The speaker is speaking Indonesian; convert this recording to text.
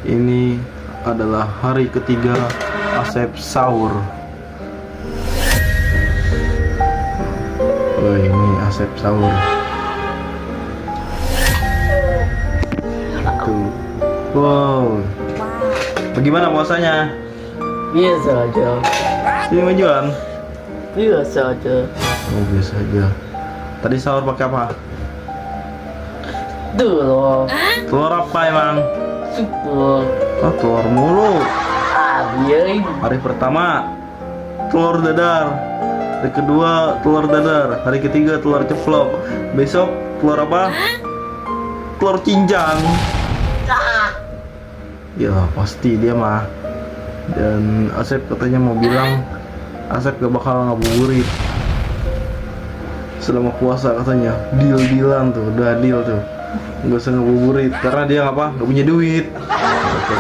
Ini adalah hari ketiga Asep sahur. Oh, ini Asep sahur. Tuh. Wow. Bagaimana puasanya? Biasa aja. Ini majuan? Biasa aja. Oh, biasa aja. Tadi sahur pakai apa? Telur. Telur apa emang? Super. Oh, telur mulu. Biarin. Hari pertama telur dadar, hari kedua telur dadar, hari ketiga telur ceplok, besok telur apa? Telur cincang. Ya pasti dia mah. Dan Asep katanya mau bilang Asep gak bakal ngabuburit selama puasa katanya. Deal-dealan tuh, udah deal tuh, nggak usah ngabuburit karena dia apa? Gak punya duit. Oke.